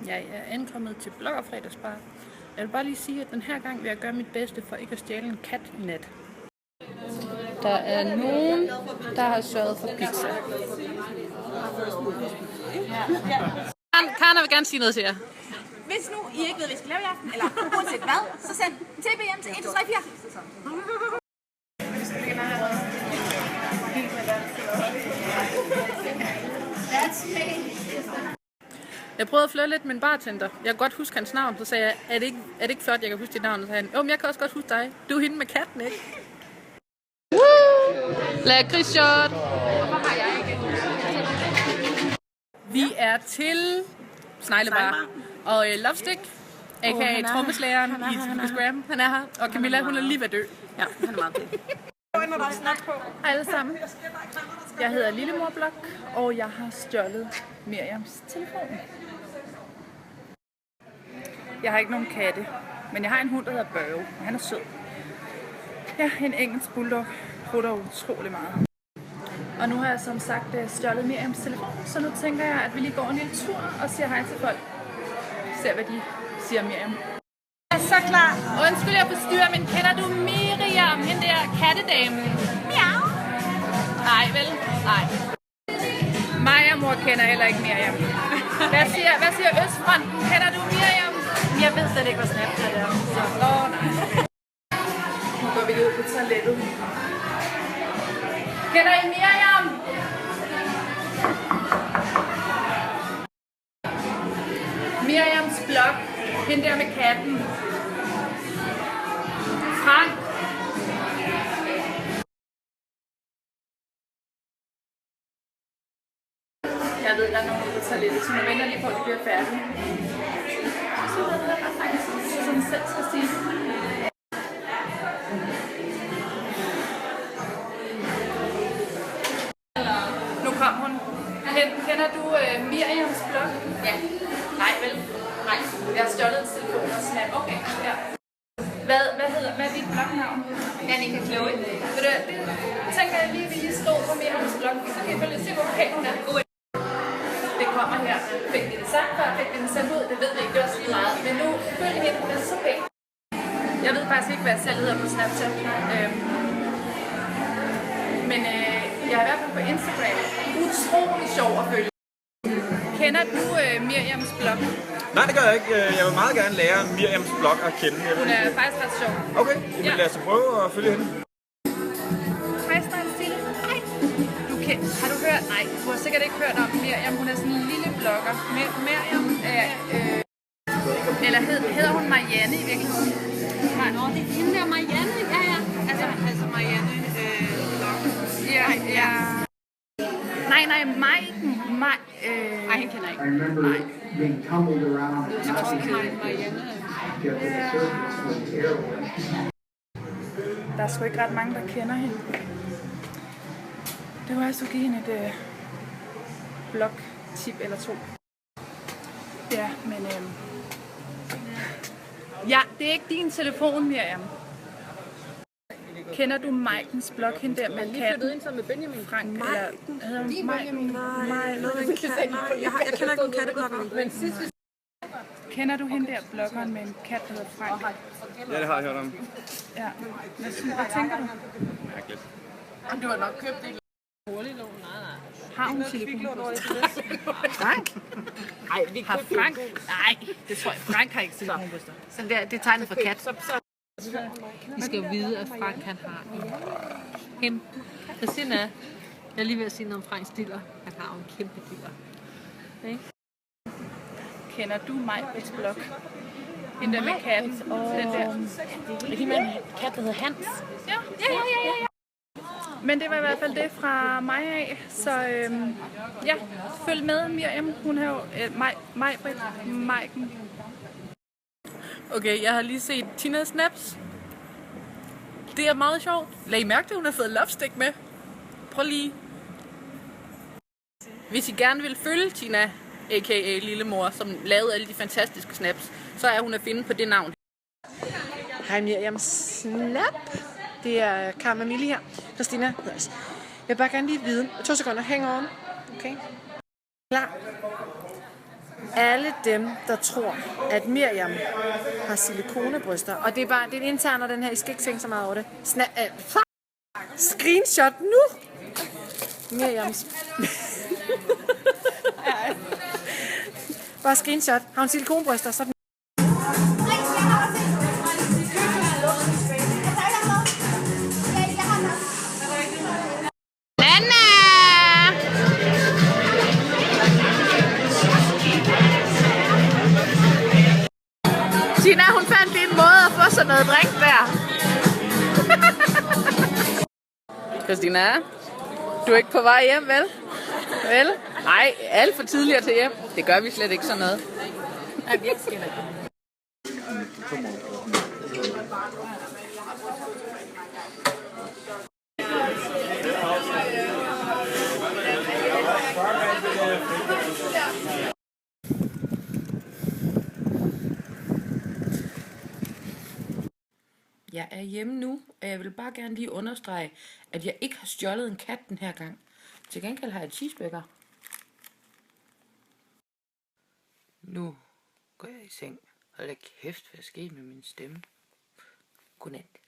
Jeg er ankommet til Bloggerfredagsbar. Jeg vil bare lige sige, at den her gang vil jeg gøre mit bedste for ikke at stjæle en kat i nat. Der er nogen, der har sørget for pizza. Karen vil gerne sige noget til jer. Hvis nu I ikke ved, hvad I skal lave i aften, eller uanset hvad, så send TBM til 1234. Jeg prøvede at flirte lidt med en bartender. Jeg kan godt huske hans navn, så sagde jeg, er det ikke flot, jeg kan huske dit navn? Så sagde han, men jeg kan også godt huske dig. Du er hende med katten, ikke? Lakridsshot! Hvorfor har jeg ikke? Vi er til Sneglebar. Og Lovestick, a.k.a. trommeslageren i Instagram, han er her. Og Camilla, hun er lige ved at dø. Ja, han er meget pæn. Hej alle sammen. Jeg hedder Lillemor Blog, og jeg har stjålet Miriams telefon. Jeg har ikke nogen katte, men jeg har en hund, der hedder Børge, og han er sød. Ja, en engelsk bulldog prutter utrolig meget. Og nu har jeg som sagt stjålet Miriams telefon, så nu tænker jeg, at vi lige går en lille tur og siger hej til folk. Ser, hvad de siger om Miriam. Jeg er så klar. Undskyld, jeg forstyrrer, men kender du Miriam, hende der kattedamen? Miau. Nej, vel? Nej. Mig og mor kender heller ikke Miriam. Hvad siger Østfronten? Kender du Miriam? Jeg ved slet ikke, hvad Snapchat er. Nej. Nu går vi ud på toilettet. Kender I Miriam? Miriams blog. Hende der med katten. Frank. Jeg ved, der er nogen ude på toilettet, så nu venter lige på, at det bliver færdigt. Så ved jeg bare faktisk, som jeg selv skal sige. Nu kom hun. Kender du Miriams blog? Ja. Nej, vel? Nej. Jeg har stjålet en telefon og snap. Okay, ja. Hvad er dit blognavn? Annika Chloe. Ved du, det tænker jeg lige, vi lige slå på Miriams blog. Så kan I følge se, hvor pæn hun er. Det kommer her. Fik vi det sagt før, fik vi den sendt ud? Det ved vi ikke, det var så meget. Men nu følger vi, hun er så pæn. Jeg ved faktisk ikke, hvad jeg selv hedder på Snapchat. Men jeg er i hvert fald på Instagram. Utrolig sjov at følge. Kender du Miriams blog? Nej, det gør jeg ikke. Jeg vil meget gerne lære Miriams blog at kende. Hun er faktisk ret sjov. Okay, men lad os prøve at følge hende. Hej, Stine. Hej. Har du hørt? Nej, du har sikkert ikke hørt om Miriam. Hun er sådan en lille blogger. Miriam er... eller hedder hun Marianne i virkeligheden? Nå, det er hende der Marianne. Ja. Altså Marianne blog. Ja. Nej, Maiken. Ej, hende kender jeg ikke. I remember being tumbled around at Jeg tror ikke, night Marianne. to get to the surface when the air went. Der er sgu ikke ret mange, der kender hende. Det var altså give hende et blog-tip eller to. Ja, men ja, det er ikke din telefon, Miriam. Kender du Maikens blog, hende der med katten? Ind sammen med Benjamin. Frank, eller hedder hun Maiken? Nej, noget med en kat. Jeg kender ikke nogen katteblogger. Kender du hende der bloggeren med en kat, der hedder Frank? Ja, det har jeg hørt om. Ja. Hvad tænker du? Mærkeligt. Du har nok købt det. Har hun telefon? Frank? Ej, vi Har Frank? Nej, det tror jeg. Frank har ikke telefonbryster. Sådan der, det er tegnet for kat. I skal jo vide, at Frank han har en kæmpe... Christina, jeg er lige ved at sige noget om Franks diller. Han har jo en kæmpe diller. Okay? Kender du Majbrits blog? Hende der med katten. Den der. Er det med en kat, der hedder Hans? Ja. Men det var i hvert fald det fra mig af. Så ja, følg med Miriam. Hun har jo Majbrit, Maiken. Okay, jeg har lige set Tina Snaps. Det er meget sjovt. Lag I mærke til, hun har fået Lovestick med. Prøv lige. Hvis I gerne vil følge Tina, a.k.a. Lillemor, som lavede alle de fantastiske snaps, så er hun at finde på det navn. Hej Miriam Snap. Det er Karma Mille her. Christina hedder jeg. Jeg vil bare gerne lige vide. 2 sekunder. Hang on. Okay. Klar. alle dem, der tror, at Miriam har silikonebryster, og det er bare, det er intern af den her, I skal ikke tænke så meget over det. Screenshot nu! Miriams. Bare screenshot. Har hun silikonebryster, så Tina, hun fandt lige en måde at få sådan noget drink der. Christina, du er ikke på vej hjem, vel? Vel? Nej, alt for tidligere til hjem. Det gør vi slet ikke sådan noget. Jeg er hjemme nu, og jeg vil bare gerne lige understrege, at jeg ikke har stjålet en kat den her gang. Til gengæld har jeg cheeseburger. Nu går jeg i seng. Hold da kæft, hvad sker med min stemme. Godnat.